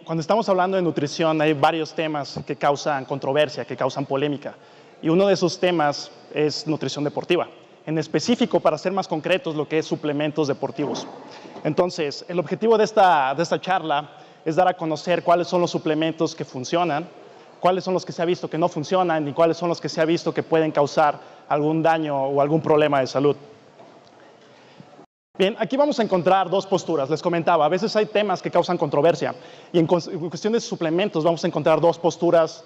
cuando estamos hablando de nutrición hay varios temas que causan controversia, que causan polémica. Y uno de esos temas es nutrición deportiva. En específico, para ser más concretos, lo que es suplementos deportivos. Entonces, el objetivo de esta charla es dar a conocer cuáles son los suplementos que funcionan, cuáles son los que se ha visto que no funcionan y cuáles son los que se ha visto que pueden causar algún daño o algún problema de salud. Bien, aquí vamos a encontrar dos posturas. Les comentaba, a veces hay temas que causan controversia y en cuestión de suplementos vamos a encontrar dos posturas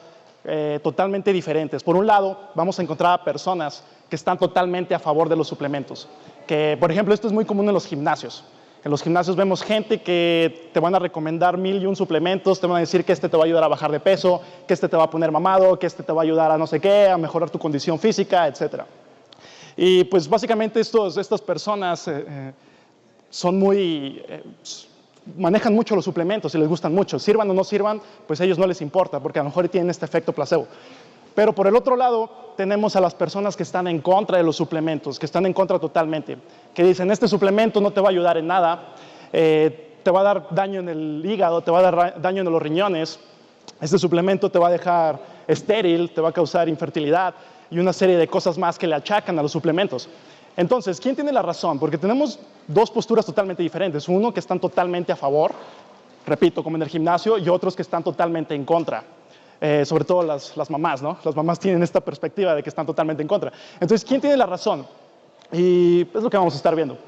totalmente diferentes. Por un lado, vamos a encontrar a personas que están totalmente a favor de los suplementos. Que, por ejemplo, esto es muy común en los gimnasios. En los gimnasios vemos gente que te van a recomendar 1001 suplementos, te van a decir que este te va a ayudar a bajar de peso, que este te va a poner mamado, que este te va a ayudar a no sé qué, a mejorar tu condición física, etc. Y pues básicamente estas personas son manejan mucho los suplementos y les gustan mucho. Sirvan o no sirvan, pues a ellos no les importa, porque a lo mejor tienen este efecto placebo. Pero por el otro lado, tenemos a las personas que están en contra de los suplementos, que están en contra totalmente, que dicen, este suplemento no te va a ayudar en nada, te va a dar daño en el hígado, te va a dar daño en los riñones, este suplemento te va a dejar estéril, te va a causar infertilidad y una serie de cosas más que le achacan a los suplementos. Entonces, ¿quién tiene la razón? Porque tenemos dos posturas totalmente diferentes. Uno que están totalmente a favor, repito, como en el gimnasio, y otros que están totalmente en contra. Sobre todo las mamás, ¿no? Las mamás tienen esta perspectiva de que están totalmente en contra. Entonces, ¿quién tiene la razón? Y es lo que vamos a estar viendo.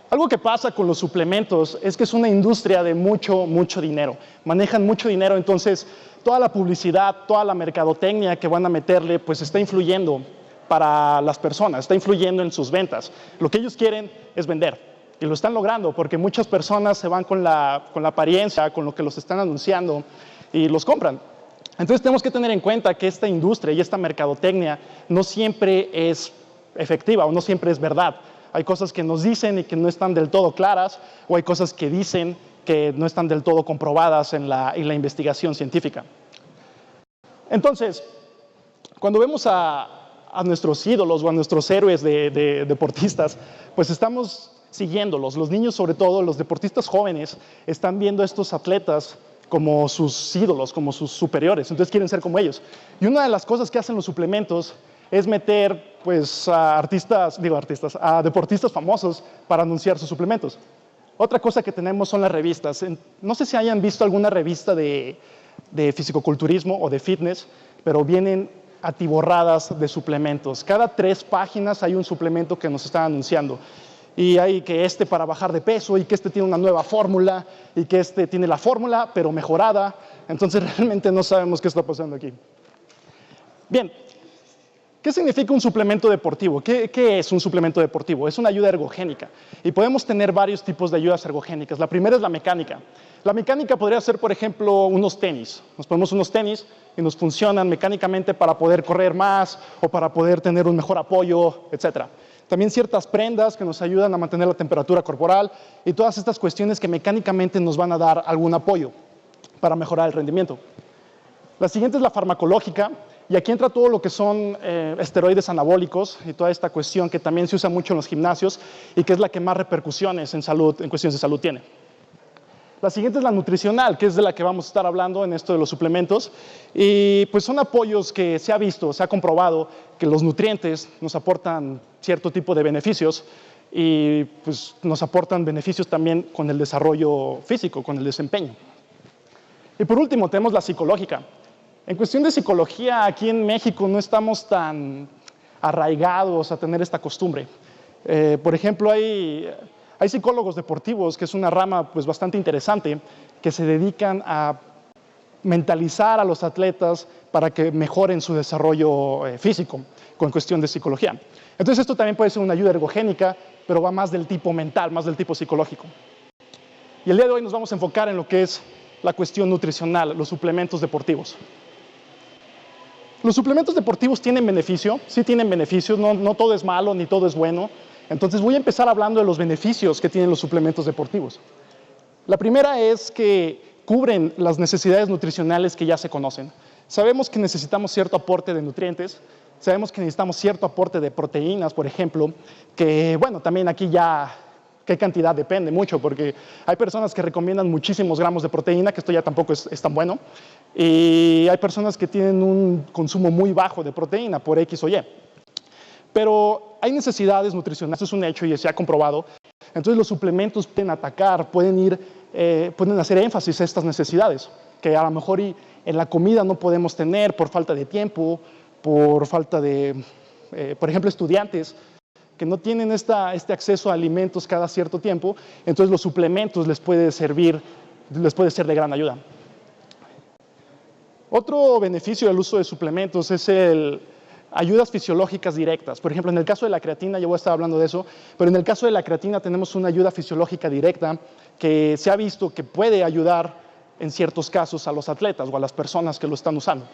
Algo que pasa con los suplementos es que es una industria de mucho dinero. Manejan mucho dinero, entonces toda la publicidad, toda la mercadotecnia que van a meterle, pues está influyendo para las personas, está influyendo en sus ventas. Lo que ellos quieren es vender. Y lo están logrando porque muchas personas se van con la apariencia, con lo que los están anunciando y los compran. Entonces tenemos que tener en cuenta que esta industria y esta mercadotecnia no siempre es efectiva o no siempre es verdad. Hay cosas que nos dicen y que no están del todo claras, o hay cosas que dicen que no están del todo comprobadas en la investigación científica. Entonces, cuando vemos a nuestros ídolos o a nuestros héroes de deportistas, pues estamos siguiéndolos. Los niños, sobre todo, los deportistas jóvenes, están viendo a estos atletas como sus ídolos, como sus superiores, entonces quieren ser como ellos. Y una de las cosas que hacen los suplementos es meter pues, a deportistas famosos para anunciar sus suplementos. Otra cosa que tenemos son las revistas. No sé si hayan visto alguna revista de fisicoculturismo o de fitness, pero vienen atiborradas de suplementos. Cada 3 páginas hay un suplemento que nos están anunciando. Y hay que este para bajar de peso, y que este tiene una nueva fórmula, y que este tiene la fórmula, pero mejorada. Entonces realmente no sabemos qué está pasando aquí. Bien, ¿qué significa un suplemento deportivo? ¿Qué es un suplemento deportivo? Es una ayuda ergogénica. Y podemos tener varios tipos de ayudas ergogénicas. La primera es la mecánica. La mecánica podría ser, por ejemplo, unos tenis. Nos ponemos unos tenis y nos funcionan mecánicamente para poder correr más o para poder tener un mejor apoyo, etc. También ciertas prendas que nos ayudan a mantener la temperatura corporal y todas estas cuestiones que mecánicamente nos van a dar algún apoyo para mejorar el rendimiento. La siguiente es la farmacológica, y aquí entra todo lo que son esteroides anabólicos y toda esta cuestión que también se usa mucho en los gimnasios y que es la que más repercusiones en cuestiones de salud tiene. La siguiente es la nutricional, que es de la que vamos a estar hablando en esto de los suplementos. Y pues son apoyos que se ha visto, se ha comprobado que los nutrientes nos aportan cierto tipo de beneficios y pues nos aportan beneficios también con el desarrollo físico, con el desempeño. Y por último tenemos la psicológica. En cuestión de psicología, aquí en México no estamos tan arraigados a tener esta costumbre. Por ejemplo, hay psicólogos deportivos, que es una rama pues, bastante interesante, que se dedican a mentalizar a los atletas para que mejoren su desarrollo físico con cuestión de psicología. Entonces esto también puede ser una ayuda ergogénica, pero va más del tipo mental, más del tipo psicológico. Y el día de hoy nos vamos a enfocar en lo que es la cuestión nutricional, los suplementos deportivos. Los suplementos deportivos tienen beneficio, sí tienen beneficios, no todo es malo ni todo es bueno. Entonces voy a empezar hablando de los beneficios que tienen los suplementos deportivos. La primera es que cubren las necesidades nutricionales que ya se conocen. Sabemos que necesitamos cierto aporte de nutrientes, sabemos que necesitamos cierto aporte de proteínas, por ejemplo, que bueno, también aquí ya ¿Qué cantidad? Depende mucho, porque hay personas que recomiendan muchísimos gramos de proteína, que esto ya tampoco es tan bueno, y hay personas que tienen un consumo muy bajo de proteína por X o Y. Pero hay necesidades nutricionales, eso es un hecho y se ha comprobado. Entonces los suplementos pueden atacar, pueden hacer énfasis a estas necesidades, que a lo mejor en la comida no podemos tener por falta de tiempo, por falta de, por ejemplo, estudiantes que no tienen este acceso a alimentos cada cierto tiempo, entonces los suplementos les puede ser de gran ayuda. Otro beneficio del uso de suplementos es ayudas fisiológicas directas. Por ejemplo, en el caso de la creatina, yo voy a estar hablando de eso, pero en el caso de la creatina tenemos una ayuda fisiológica directa que se ha visto que puede ayudar en ciertos casos a los atletas o a las personas que lo están usando.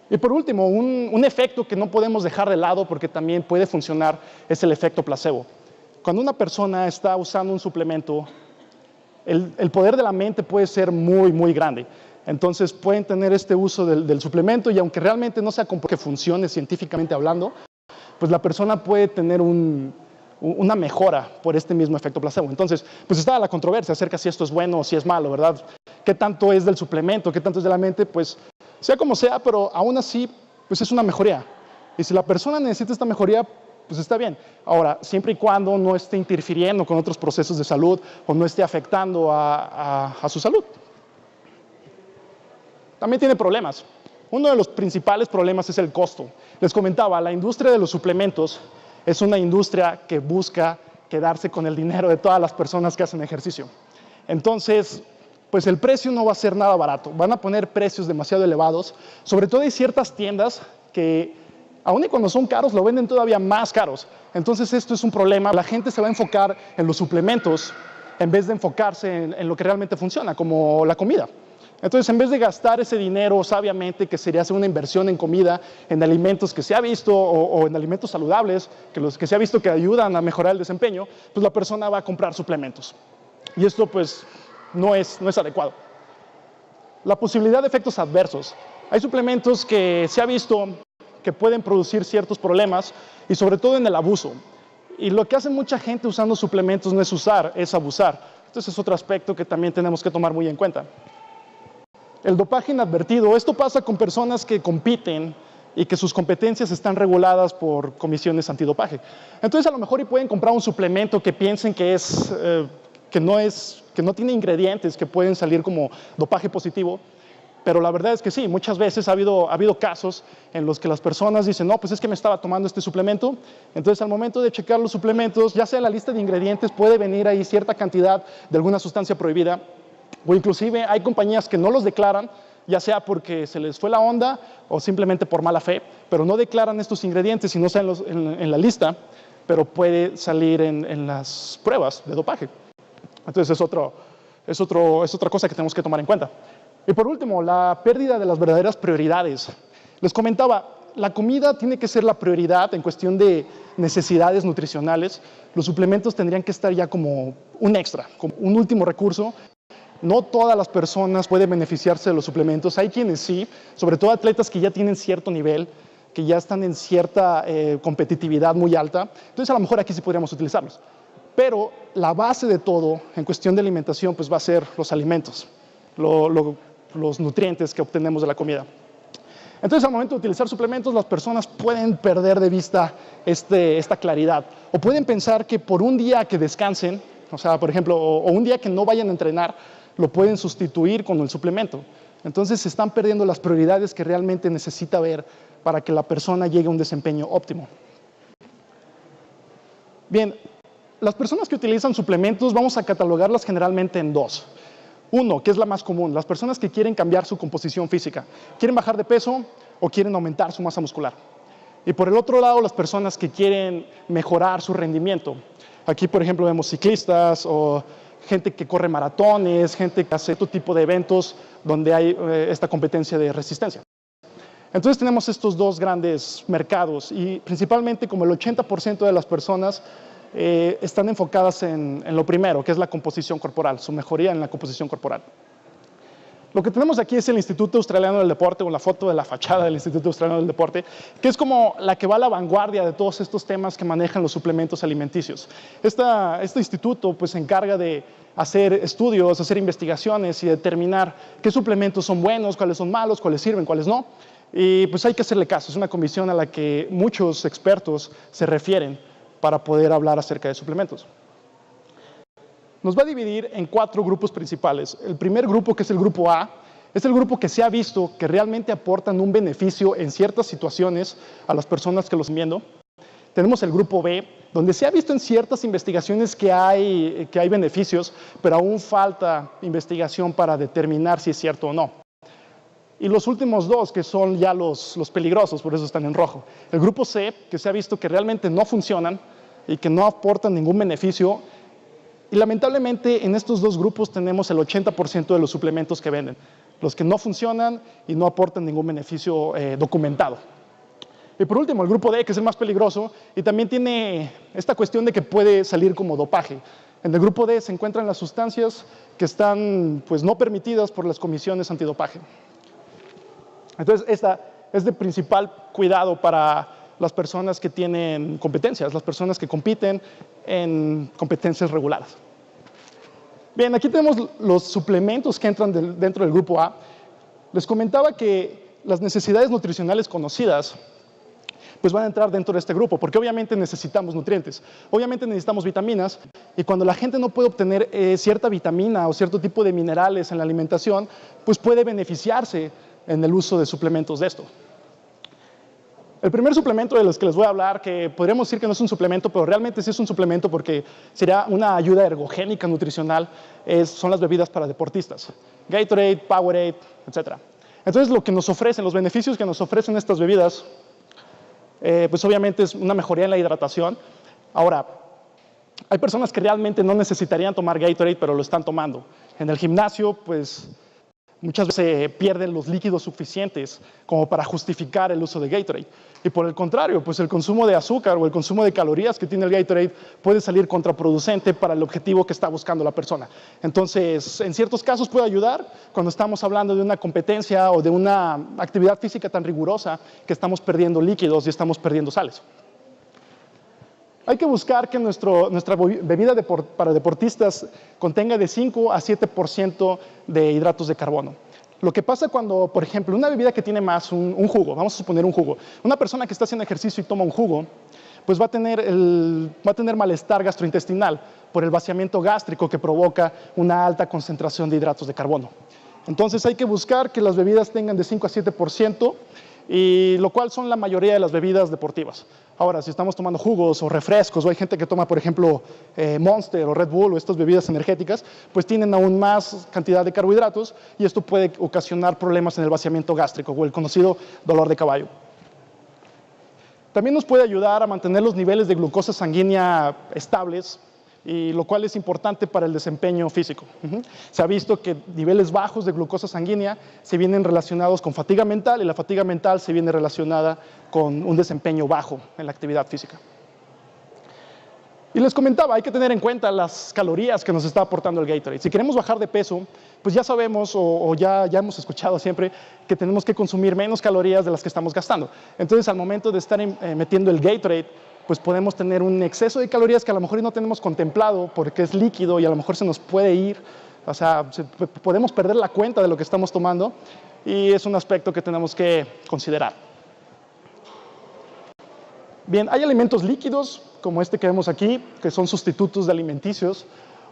Y por último, un efecto que no podemos dejar de lado porque también puede funcionar es el efecto placebo. Cuando una persona está usando un suplemento, el poder de la mente puede ser muy, muy grande. Entonces pueden tener este uso del suplemento y aunque realmente no sea que funcione científicamente hablando, pues la persona puede tener una mejora por este mismo efecto placebo. Entonces, pues está la controversia acerca si esto es bueno o si es malo, ¿verdad? ¿Qué tanto es del suplemento? ¿Qué tanto es de la mente? Pues sea como sea, pero aún así, pues es una mejoría. Y si la persona necesita esta mejoría, pues está bien. Ahora, siempre y cuando no esté interfiriendo con otros procesos de salud o no esté afectando a su salud. También tiene problemas. Uno de los principales problemas es el costo. Les comentaba, la industria de los suplementos es una industria que busca quedarse con el dinero de todas las personas que hacen ejercicio. Entonces, pues el precio no va a ser nada barato. Van a poner precios demasiado elevados. Sobre todo hay ciertas tiendas que, aun y cuando son caros, lo venden todavía más caros. Entonces esto es un problema. La gente se va a enfocar en los suplementos en vez de enfocarse en lo que realmente funciona, como la comida. Entonces, en vez de gastar ese dinero sabiamente, que sería hacer una inversión en comida, en alimentos que se ha visto, o en alimentos saludables, que se ha visto que ayudan a mejorar el desempeño, pues la persona va a comprar suplementos. Y esto, pues, no es adecuado. La posibilidad de efectos adversos. Hay suplementos que se ha visto que pueden producir ciertos problemas, y sobre todo en el abuso. Y lo que hace mucha gente usando suplementos no es usar, es abusar. Entonces, es otro aspecto que también tenemos que tomar muy en cuenta. El dopaje inadvertido, esto pasa con personas que compiten y que sus competencias están reguladas por comisiones antidopaje. Entonces a lo mejor y pueden comprar un suplemento que piensen que no tiene ingredientes que pueden salir como dopaje positivo, pero la verdad es que sí, muchas veces ha habido casos en los que las personas dicen, no, pues es que me estaba tomando este suplemento, entonces al momento de checar los suplementos, ya sea en la lista de ingredientes, puede venir ahí cierta cantidad de alguna sustancia prohibida, o inclusive hay compañías que no los declaran, ya sea porque se les fue la onda o simplemente por mala fe, pero no declaran estos ingredientes y no están en la lista, pero puede salir en las pruebas de dopaje. Entonces es otra cosa que tenemos que tomar en cuenta. Y por último, la pérdida de las verdaderas prioridades. Les comentaba, la comida tiene que ser la prioridad en cuestión de necesidades nutricionales. Los suplementos tendrían que estar ya como un extra, como un último recurso. No todas las personas pueden beneficiarse de los suplementos. Hay quienes sí, sobre todo atletas que ya tienen cierto nivel, que ya están en cierta competitividad muy alta. Entonces, a lo mejor aquí sí podríamos utilizarlos. Pero la base de todo, en cuestión de alimentación, pues va a ser los alimentos, los nutrientes que obtenemos de la comida. Entonces, al momento de utilizar suplementos, las personas pueden perder de vista esta claridad. O pueden pensar que por un día que descansen, o sea, por ejemplo, o un día que no vayan a entrenar, lo pueden sustituir con el suplemento. Entonces se están perdiendo las prioridades que realmente necesita ver para que la persona llegue a un desempeño óptimo. Bien, las personas que utilizan suplementos vamos a catalogarlas generalmente en dos. Uno, que es la más común, las personas que quieren cambiar su composición física. Quieren bajar de peso o quieren aumentar su masa muscular. Y por el otro lado, las personas que quieren mejorar su rendimiento. Aquí, por ejemplo, vemos ciclistas o gente que corre maratones, gente que hace otro tipo de eventos donde hay esta competencia de resistencia. Entonces tenemos estos dos grandes mercados y principalmente como el 80% de las personas están enfocadas en lo primero, que es la composición corporal, su mejoría en la composición corporal. Lo que tenemos aquí es el Instituto Australiano del Deporte, o la foto de la fachada del Instituto Australiano del Deporte, que es como la que va a la vanguardia de todos estos temas que manejan los suplementos alimenticios. Este instituto pues, se encarga de hacer estudios, hacer investigaciones y determinar qué suplementos son buenos, cuáles son malos, cuáles sirven, cuáles no. Y pues hay que hacerle caso, es una comisión a la que muchos expertos se refieren para poder hablar acerca de suplementos. Nos va a dividir en 4 grupos principales. El primer grupo, que es el grupo A, es el grupo que se ha visto que realmente aportan un beneficio en ciertas situaciones a las personas que los están viendo. Tenemos el grupo B, donde se ha visto en ciertas investigaciones que hay beneficios, pero aún falta investigación para determinar si es cierto o no. Y los últimos 2, que son ya los peligrosos, por eso están en rojo. El grupo C, que se ha visto que realmente no funcionan y que no aportan ningún beneficio. Y lamentablemente en estos 2 grupos tenemos el 80% de los suplementos que venden, los que no funcionan y no aportan ningún beneficio documentado. Y por último, el grupo D, que es el más peligroso, y también tiene esta cuestión de que puede salir como dopaje. En el grupo D se encuentran las sustancias que están pues, no permitidas por las comisiones antidopaje. Entonces, esta es de principal cuidado para las personas que tienen competencias, las personas que compiten en competencias reguladas. Bien, aquí tenemos los suplementos que entran dentro del grupo A. Les comentaba que las necesidades nutricionales conocidas pues van a entrar dentro de este grupo, porque obviamente necesitamos nutrientes, obviamente necesitamos vitaminas, y cuando la gente no puede obtener cierta vitamina o cierto tipo de minerales en la alimentación, pues puede beneficiarse en el uso de suplementos de esto. El primer suplemento de los que les voy a hablar, que podríamos decir que no es un suplemento, pero realmente sí es un suplemento porque sería una ayuda ergogénica nutricional, son las bebidas para deportistas. Gatorade, Powerade, etc. Entonces lo que nos ofrecen, los beneficios que nos ofrecen estas bebidas, pues obviamente es una mejoría en la hidratación. Ahora, hay personas que realmente no necesitarían tomar Gatorade, pero lo están tomando. En el gimnasio, pues muchas veces se pierden los líquidos suficientes como para justificar el uso de Gatorade. Y por el contrario, pues el consumo de azúcar o el consumo de calorías que tiene el Gatorade puede salir contraproducente para el objetivo que está buscando la persona. Entonces, en ciertos casos puede ayudar cuando estamos hablando de una competencia o de una actividad física tan rigurosa que estamos perdiendo líquidos y estamos perdiendo sales. Hay que buscar que nuestra bebida para deportistas contenga de 5 a 7% de hidratos de carbono. Lo que pasa cuando, por ejemplo, una bebida que tiene más, un jugo, vamos a suponer un jugo, una persona que está haciendo ejercicio y toma un jugo, pues va a tener malestar gastrointestinal por el vaciamiento gástrico que provoca una alta concentración de hidratos de carbono. Entonces hay que buscar que las bebidas tengan de 5 a 7%, y lo cual son la mayoría de las bebidas deportivas. Ahora, si estamos tomando jugos o refrescos, o hay gente que toma, por ejemplo, Monster o Red Bull o estas bebidas energéticas, pues tienen aún más cantidad de carbohidratos y esto puede ocasionar problemas en el vaciamiento gástrico o el conocido dolor de caballo. También nos puede ayudar a mantener los niveles de glucosa sanguínea estables, y lo cual es importante para el desempeño físico. Se ha visto que niveles bajos de glucosa sanguínea se vienen relacionados con fatiga mental y la fatiga mental se viene relacionada con un desempeño bajo en la actividad física. Y les comentaba, hay que tener en cuenta las calorías que nos está aportando el Gatorade. Si queremos bajar de peso, pues ya sabemos o ya hemos escuchado siempre que tenemos que consumir menos calorías de las que estamos gastando. Entonces, al momento de estar metiendo el Gatorade, pues podemos tener un exceso de calorías que a lo mejor no tenemos contemplado porque es líquido y a lo mejor se nos puede ir, o sea, podemos perder la cuenta de lo que estamos tomando y es un aspecto que tenemos que considerar. Bien, hay alimentos líquidos como este que vemos aquí, que son sustitutos de alimenticios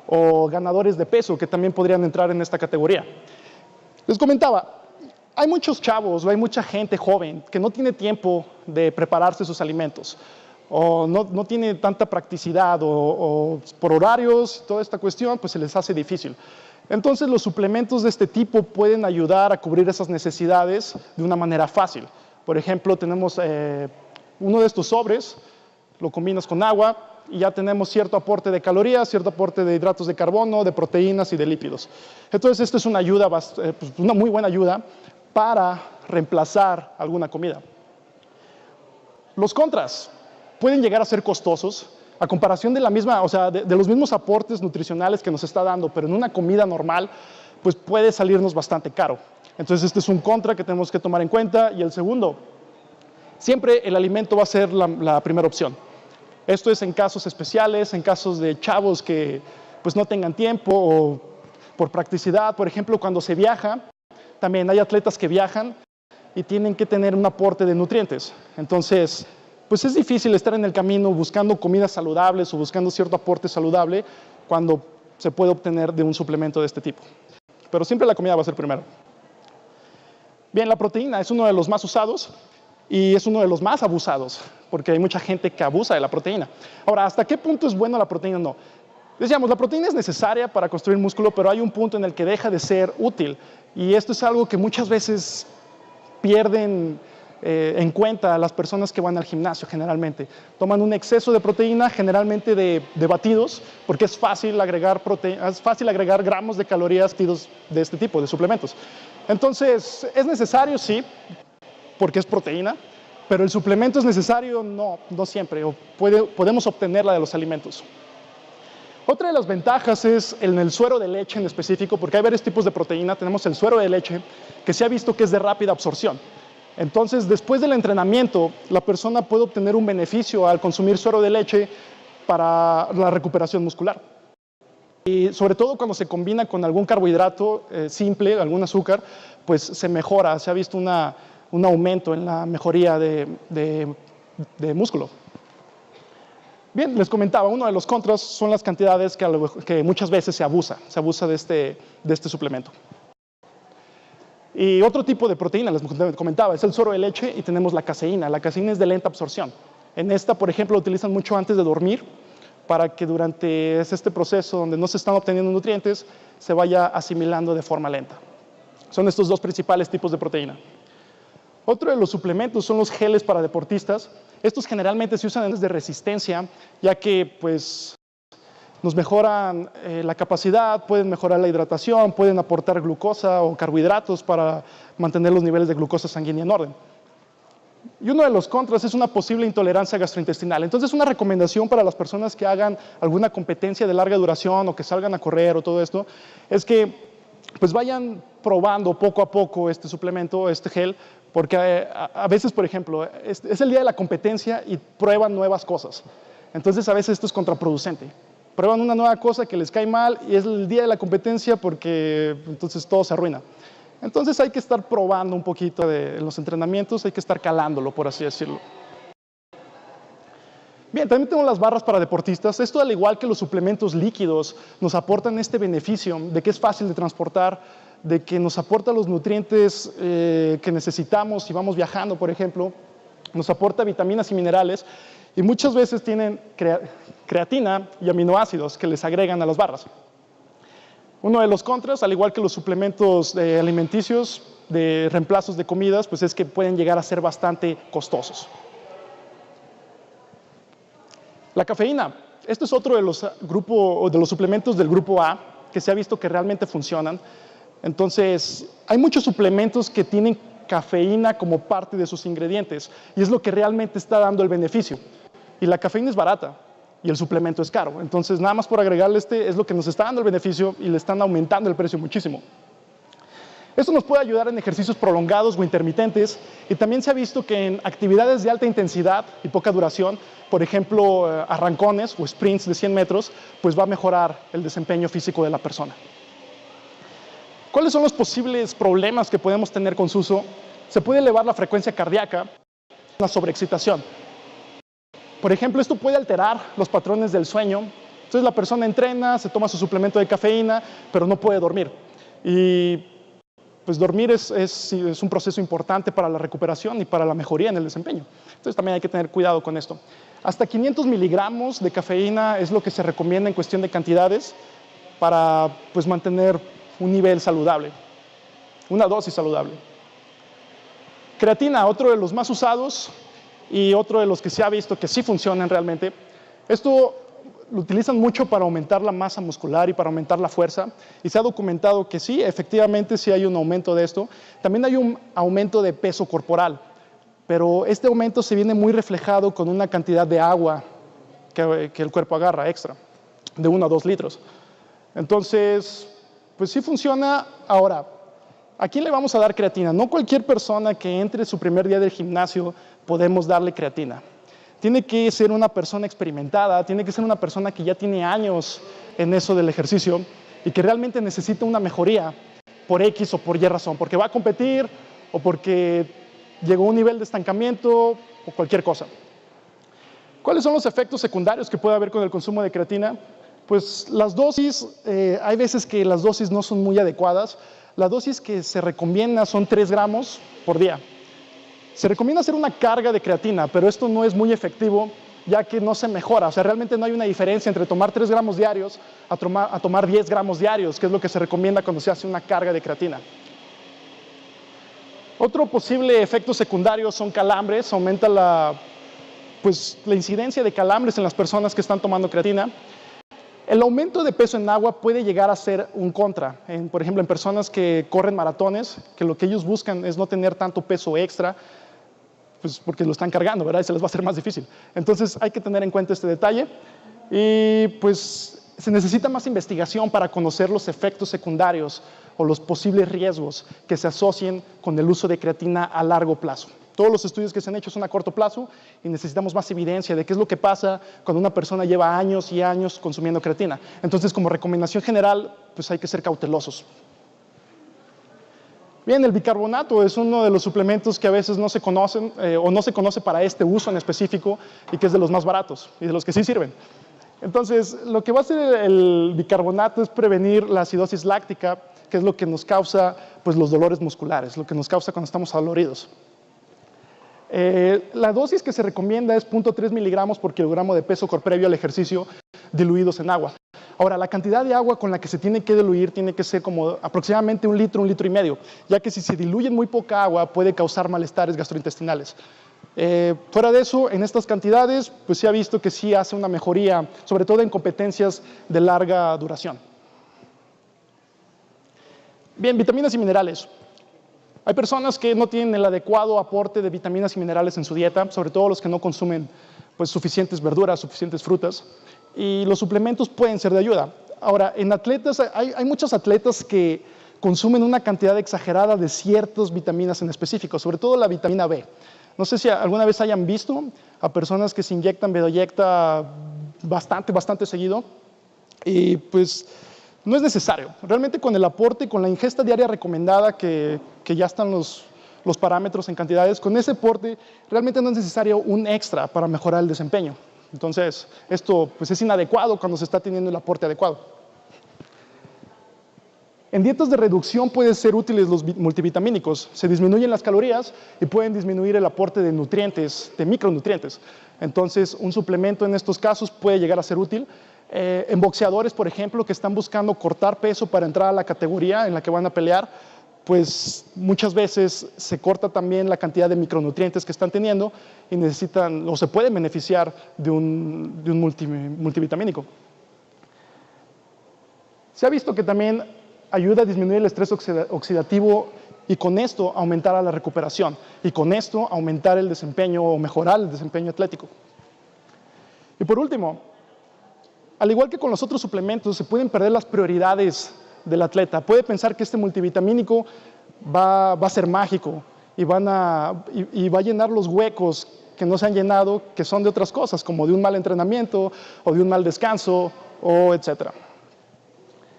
o ganadores de peso que también podrían entrar en esta categoría. Les comentaba, hay muchos chavos o hay mucha gente joven que no tiene tiempo de prepararse sus alimentos, o no tiene tanta practicidad, o por horarios, toda esta cuestión, pues se les hace difícil. Entonces los suplementos de este tipo pueden ayudar a cubrir esas necesidades de una manera fácil. Por ejemplo, tenemos uno de estos sobres, lo combinas con agua y ya tenemos cierto aporte de calorías, cierto aporte de hidratos de carbono, de proteínas y de lípidos. Entonces esto es una ayuda, una muy buena ayuda para reemplazar alguna comida. Los contras pueden llegar a ser costosos a comparación de la misma, o sea, de los mismos aportes nutricionales que nos está dando, pero en una comida normal, pues puede salirnos bastante caro. Entonces este es un contra que tenemos que tomar en cuenta. Y el segundo, siempre el alimento va a ser la primera opción. Esto es en casos especiales, en casos de chavos que pues no tengan tiempo o por practicidad. Por ejemplo, cuando se viaja, también hay atletas que viajan y tienen que tener un aporte de nutrientes. Entonces, pues es difícil estar en el camino buscando comidas saludables o buscando cierto aporte saludable cuando se puede obtener de un suplemento de este tipo. Pero siempre la comida va a ser primero. Bien, la proteína es uno de los más usados y es uno de los más abusados, porque hay mucha gente que abusa de la proteína. Ahora, ¿hasta qué punto es bueno la proteína? No. Decíamos, la proteína es necesaria para construir músculo, pero hay un punto en el que deja de ser útil. Y esto es algo que muchas veces pierden en cuenta las personas que van al gimnasio generalmente. Toman un exceso de proteína, generalmente de batidos, porque es fácil agregar gramos de calorías de este tipo, de suplementos. Entonces, ¿es necesario? Sí, porque es proteína, pero el suplemento es necesario, no siempre, o podemos obtenerla de los alimentos. Otra de las ventajas es en el suero de leche en específico, porque hay varios tipos de proteína. Tenemos el suero de leche, que se ha visto que es de rápida absorción. Entonces, después del entrenamiento, la persona puede obtener un beneficio al consumir suero de leche para la recuperación muscular. Y sobre todo cuando se combina con algún carbohidrato simple, algún azúcar, pues se mejora, se ha visto un aumento en la mejoría de músculo. Bien, les comentaba, uno de los contras son las cantidades que muchas veces se abusa de este suplemento. Y otro tipo de proteína, les comentaba, es el suero de leche y tenemos la caseína. La caseína es de lenta absorción. En esta, por ejemplo, lo utilizan mucho antes de dormir para que durante este proceso donde no se están obteniendo nutrientes, se vaya asimilando de forma lenta. Son estos dos principales tipos de proteína. Otro de los suplementos son los geles para deportistas. Estos generalmente se usan de resistencia, ya que pues, nos mejoran la capacidad, pueden mejorar la hidratación, pueden aportar glucosa o carbohidratos para mantener los niveles de glucosa sanguínea en orden. Y uno de los contras es una posible intolerancia gastrointestinal. Entonces, una recomendación para las personas que hagan alguna competencia de larga duración o que salgan a correr o todo esto, es que pues vayan probando poco a poco este suplemento, este gel, porque a veces, por ejemplo, es el día de la competencia y prueban nuevas cosas. Entonces, a veces esto es contraproducente. Prueban una nueva cosa que les cae mal y es el día de la competencia porque entonces todo se arruina. Entonces hay que estar probando un poquito en los entrenamientos, hay que estar calándolo, por así decirlo. Bien, también tengo las barras para deportistas. Esto, al igual que los suplementos líquidos, nos aportan este beneficio de que es fácil de transportar, de que nos aporta los nutrientes que necesitamos si vamos viajando, por ejemplo. Nos aporta vitaminas y minerales y muchas veces tienen creatina y aminoácidos que les agregan a las barras. Uno de los contras, al igual que los suplementos alimenticios de reemplazos de comidas, pues es que pueden llegar a ser bastante costosos. La cafeína. Este es otro de los suplementos del grupo A que se ha visto que realmente funcionan. Entonces, hay muchos suplementos que tienen cafeína como parte de sus ingredientes y es lo que realmente está dando el beneficio. Y la cafeína es barata y el suplemento es caro. Entonces, nada más por agregarle es lo que nos está dando el beneficio y le están aumentando el precio muchísimo. Esto nos puede ayudar en ejercicios prolongados o intermitentes y también se ha visto que en actividades de alta intensidad y poca duración, por ejemplo, arrancones o sprints de 100 metros, pues va a mejorar el desempeño físico de la persona. ¿Cuáles son los posibles problemas que podemos tener con su uso? Se puede elevar la frecuencia cardíaca, la sobreexcitación. Por ejemplo, esto puede alterar los patrones del sueño. Entonces la persona entrena, se toma su suplemento de cafeína, pero no puede dormir. Y pues dormir es un proceso importante para la recuperación y para la mejoría en el desempeño. Entonces también hay que tener cuidado con esto. Hasta 500 miligramos de cafeína es lo que se recomienda en cuestión de cantidades para pues, mantener un nivel saludable, una dosis saludable. Creatina, otro de los más usados y otro de los que se ha visto que sí funcionan realmente. Esto lo utilizan mucho para aumentar la masa muscular y para aumentar la fuerza y se ha documentado que sí, efectivamente sí hay un aumento de esto. También hay un aumento de peso corporal, pero este aumento se viene muy reflejado con una cantidad de agua que el cuerpo agarra extra, de 1 a 2 litros. Entonces, Pues sí funciona. Ahora, ¿a quién le vamos a dar creatina? No cualquier persona que entre su primer día del gimnasio podemos darle creatina. Tiene que ser una persona experimentada, tiene que ser una persona que ya tiene años en eso del ejercicio y que realmente necesita una mejoría por X o por Y razón, porque va a competir o porque llegó a un nivel de estancamiento o cualquier cosa. ¿Cuáles son los efectos secundarios que puede haber con el consumo de creatina? Pues las dosis, hay veces que las dosis no son muy adecuadas. La dosis que se recomienda son 3 gramos por día. Se recomienda hacer una carga de creatina, pero esto no es muy efectivo, ya que no se mejora. O sea, realmente no hay una diferencia entre tomar 3 gramos diarios a tomar 10 gramos diarios, que es lo que se recomienda cuando se hace una carga de creatina. Otro posible efecto secundario son calambres. Aumenta la incidencia de calambres en las personas que están tomando creatina. El aumento de peso en agua puede llegar a ser un contra. Por ejemplo, en personas que corren maratones, que lo que ellos buscan es no tener tanto peso extra, pues porque lo están cargando, ¿verdad? Y se les va a hacer más difícil. Entonces hay que tener en cuenta este detalle. Y pues se necesita más investigación para conocer los efectos secundarios o los posibles riesgos que se asocien con el uso de creatina a largo plazo. Todos los estudios que se han hecho son a corto plazo y necesitamos más evidencia de qué es lo que pasa cuando una persona lleva años y años consumiendo creatina. Entonces, como recomendación general, pues hay que ser cautelosos. Bien, el bicarbonato es uno de los suplementos que a veces no se conocen o no se conoce para este uso en específico y que es de los más baratos y de los que sí sirven. Entonces, lo que va a hacer el bicarbonato es prevenir la acidosis láctica, que es lo que nos causa pues, los dolores musculares, lo que nos causa cuando estamos adoloridos. La dosis que se recomienda es 0.3 miligramos por kilogramo de peso previo al ejercicio diluidos en agua. Ahora, la cantidad de agua con la que se tiene que diluir tiene que ser como aproximadamente 1 litro y medio, ya que si se diluye en muy poca agua puede causar malestares gastrointestinales. Fuera de eso, en estas cantidades, pues se ha visto que sí hace una mejoría, sobre todo en competencias de larga duración. Bien, vitaminas y minerales. Hay personas que no tienen el adecuado aporte de vitaminas y minerales en su dieta, sobre todo los que no consumen pues, suficientes verduras, suficientes frutas, y los suplementos pueden ser de ayuda. Ahora, en atletas, hay muchos atletas que consumen una cantidad exagerada de ciertas vitaminas en específico, sobre todo la vitamina B. No sé si alguna vez hayan visto a personas que se inyectan Bedoyecta bastante seguido, y pues no es necesario. Realmente con el aporte, con la ingesta diaria recomendada, que ya están los parámetros en cantidades, con ese aporte realmente no es necesario un extra para mejorar el desempeño. Entonces, esto pues, es inadecuado cuando se está teniendo el aporte adecuado. En dietas de reducción pueden ser útiles los multivitamínicos. Se disminuyen las calorías y pueden disminuir el aporte de nutrientes, de micronutrientes. Entonces, un suplemento en estos casos puede llegar a ser útil. En boxeadores, por ejemplo, que están buscando cortar peso para entrar a la categoría en la que van a pelear, pues muchas veces se corta también la cantidad de micronutrientes que están teniendo y necesitan o se pueden beneficiar de un multivitamínico. Se ha visto que también ayuda a disminuir el estrés oxidativo y con esto aumentar la recuperación y con esto aumentar el desempeño o mejorar el desempeño atlético. Y por último, al igual que con los otros suplementos, se pueden perder las prioridades del atleta. Puede pensar que este multivitamínico va a ser mágico y va a llenar los huecos que no se han llenado, que son de otras cosas, como de un mal entrenamiento o de un mal descanso, o etcétera.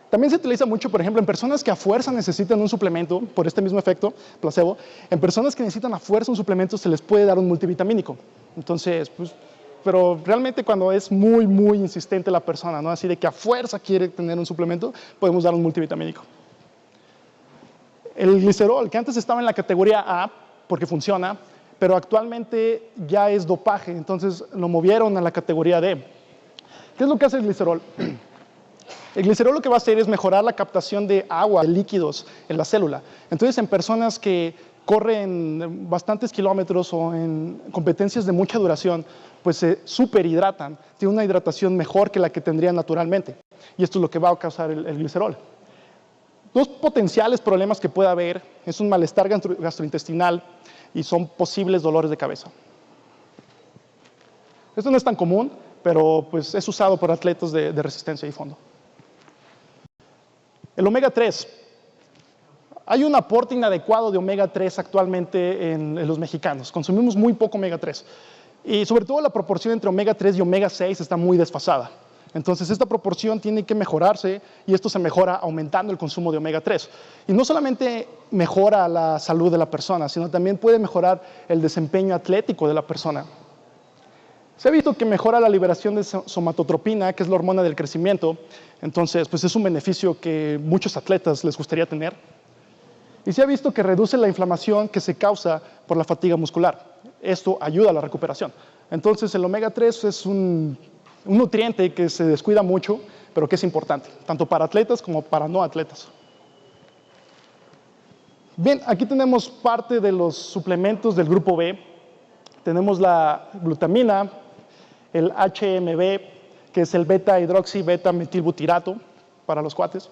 También se utiliza mucho, por ejemplo, en personas que a fuerza necesitan un suplemento, por este mismo efecto, placebo. En personas que necesitan a fuerza un suplemento se les puede dar un multivitamínico. Entonces, pues, pero realmente cuando es muy insistente la persona, ¿no? Así de que a fuerza quiere tener un suplemento, podemos dar un multivitamínico. El glicerol, que antes estaba en la categoría A, porque funciona, pero actualmente ya es dopaje, entonces lo movieron a la categoría D. ¿Qué es lo que hace el glicerol? El glicerol lo que va a hacer es mejorar la captación de agua, de líquidos en la célula. Entonces, en personas que corren bastantes kilómetros o en competencias de mucha duración, pues se superhidratan, tienen una hidratación mejor que la que tendrían naturalmente. Y esto es lo que va a causar el glicerol. Dos potenciales problemas que puede haber es un malestar gastrointestinal y son posibles dolores de cabeza. Esto no es tan común, pero pues es usado por atletas de resistencia y fondo. El omega 3. Hay un aporte inadecuado de omega 3 actualmente en los mexicanos. Consumimos muy poco omega 3. Y sobre todo la proporción entre omega 3 y omega 6 está muy desfasada. Entonces esta proporción tiene que mejorarse y esto se mejora aumentando el consumo de omega 3. Y no solamente mejora la salud de la persona, sino también puede mejorar el desempeño atlético de la persona. Se ha visto que mejora la liberación de somatotropina, que es la hormona del crecimiento. Entonces, pues es un beneficio que muchos atletas les gustaría tener. Y se ha visto que reduce la inflamación que se causa por la fatiga muscular. Esto ayuda a la recuperación. Entonces, el omega 3 es un nutriente que se descuida mucho, pero que es importante, tanto para atletas como para no atletas. Bien, aquí tenemos parte de los suplementos del grupo B. Tenemos la glutamina, el HMB, que es el beta-hidroxi-beta-metilbutirato para los cuates.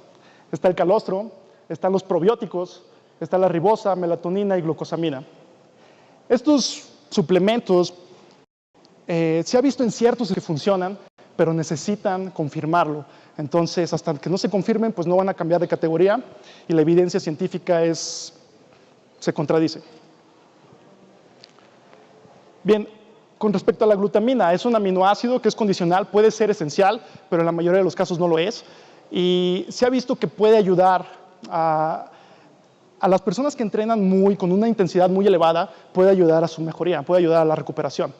Está el calostro, están los probióticos, está la ribosa, melatonina y glucosamina. Estos suplementos se ha visto en ciertos que funcionan, pero necesitan confirmarlo. Entonces, hasta que no se confirmen, pues no van a cambiar de categoría y la evidencia científica se contradice. Bien, con respecto a la glutamina, es un aminoácido que es condicional, puede ser esencial, pero en la mayoría de los casos no lo es. Y se ha visto que puede ayudar a las personas que entrenan con una intensidad muy elevada, puede ayudar a su mejoría, puede ayudar a la recuperación.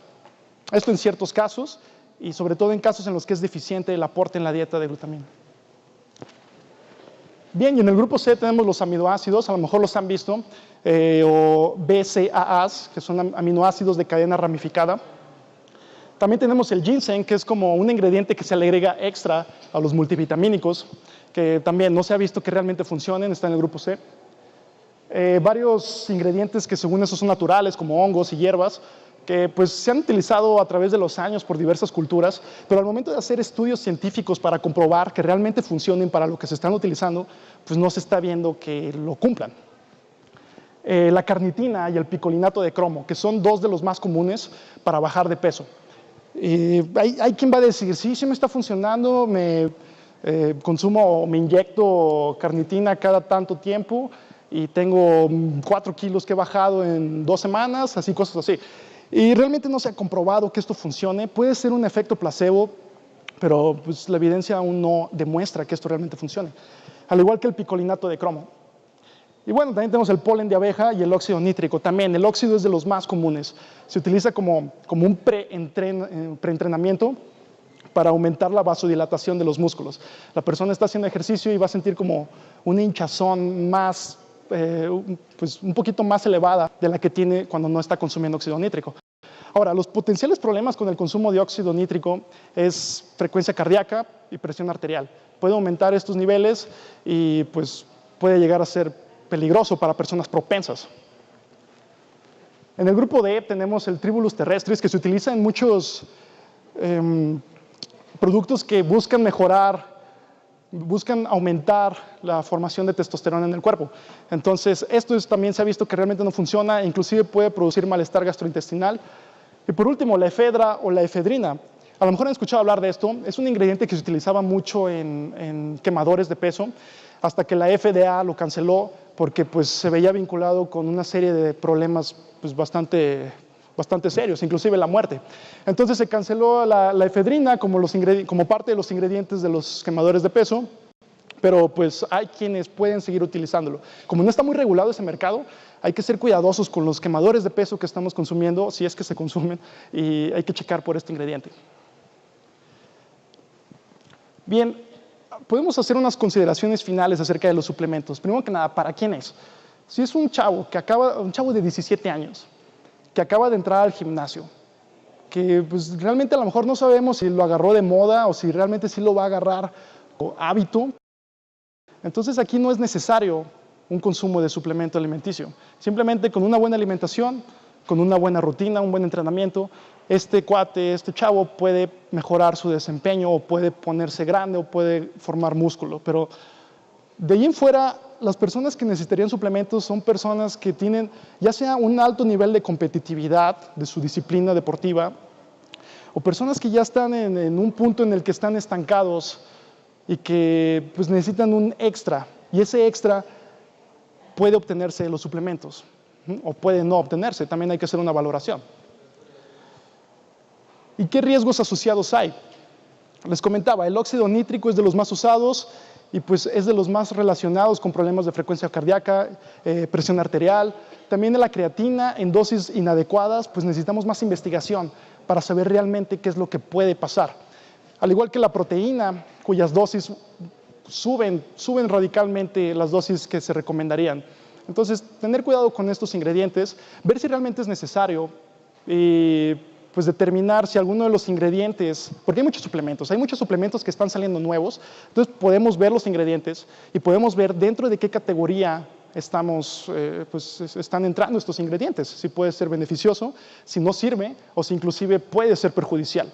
Esto en ciertos casos y sobre todo en casos en los que es deficiente el aporte en la dieta de glutamina. Bien, y en el grupo C tenemos los aminoácidos, a lo mejor los han visto, o BCAAs, que son aminoácidos de cadena ramificada. También tenemos el ginseng, que es como un ingrediente que se le agrega extra a los multivitamínicos, que también no se ha visto que realmente funcionen, está en el grupo C. Varios ingredientes que según eso son naturales, como hongos y hierbas, que pues se han utilizado a través de los años por diversas culturas, pero al momento de hacer estudios científicos para comprobar que realmente funcionen para lo que se están utilizando, pues no se está viendo que lo cumplan. La carnitina y el picolinato de cromo, que son dos de los más comunes para bajar de peso. Hay quien va a decir, sí me está funcionando, me inyecto carnitina cada tanto tiempo y tengo 4 kilos que he bajado en 2 semanas, así, cosas así. Y realmente no se ha comprobado que esto funcione. Puede ser un efecto placebo, pero pues, la evidencia aún no demuestra que esto realmente funcione. Al igual que el picolinato de cromo. Y bueno, también tenemos el polen de abeja y el óxido nítrico. También el óxido es de los más comunes. Se utiliza como un preentrenamiento para aumentar la vasodilatación de los músculos. La persona está haciendo ejercicio y va a sentir como una hinchazón más, pues un poquito más elevada de la que tiene cuando no está consumiendo óxido nítrico. Ahora, los potenciales problemas con el consumo de óxido nítrico es frecuencia cardíaca y presión arterial. Puede aumentar estos niveles y pues puede llegar a ser peligroso para personas propensas. En el grupo D tenemos el Tribulus terrestris, que se utiliza en muchos productos que buscan aumentar la formación de testosterona en el cuerpo. Entonces, esto también se ha visto que realmente no funciona, inclusive puede producir malestar gastrointestinal. Y por último, la efedra o la efedrina. A lo mejor han escuchado hablar de esto. Es un ingrediente que se utilizaba mucho en quemadores de peso, hasta que la FDA lo canceló porque pues, se veía vinculado con una serie de problemas pues, bastante serios, inclusive la muerte. Entonces se canceló la efedrina como parte de los ingredientes de los quemadores de peso, pero pues hay quienes pueden seguir utilizándolo. Como no está muy regulado ese mercado, hay que ser cuidadosos con los quemadores de peso que estamos consumiendo, si es que se consumen, y hay que checar por este ingrediente. Bien, podemos hacer unas consideraciones finales acerca de los suplementos. Primero que nada, ¿para quién es? Si es un chavo de 17 años, que acaba de entrar al gimnasio, que pues, realmente a lo mejor no sabemos si lo agarró de moda o si realmente sí lo va a agarrar como hábito. Entonces aquí no es necesario un consumo de suplemento alimenticio. Simplemente con una buena alimentación, con una buena rutina, un buen entrenamiento, este chavo puede mejorar su desempeño o puede ponerse grande o puede formar músculo. Pero de ahí en fuera, las personas que necesitarían suplementos son personas que tienen ya sea un alto nivel de competitividad de su disciplina deportiva o personas que ya están en un punto en el que están estancados y que pues, necesitan un extra, y ese extra puede obtenerse de los suplementos, o puede no obtenerse, también hay que hacer una valoración. ¿Y qué riesgos asociados hay? Les comentaba, el óxido nítrico es de los más usados y pues es de los más relacionados con problemas de frecuencia cardíaca, presión arterial. También de la creatina en dosis inadecuadas, pues necesitamos más investigación para saber realmente qué es lo que puede pasar. Al igual que la proteína, cuyas dosis suben radicalmente las dosis que se recomendarían. Entonces, tener cuidado con estos ingredientes, ver si realmente es necesario y pues determinar si alguno de los ingredientes, porque hay muchos suplementos que están saliendo nuevos, entonces podemos ver los ingredientes y podemos ver dentro de qué categoría están entrando estos ingredientes, si puede ser beneficioso, si no sirve o si inclusive puede ser perjudicial.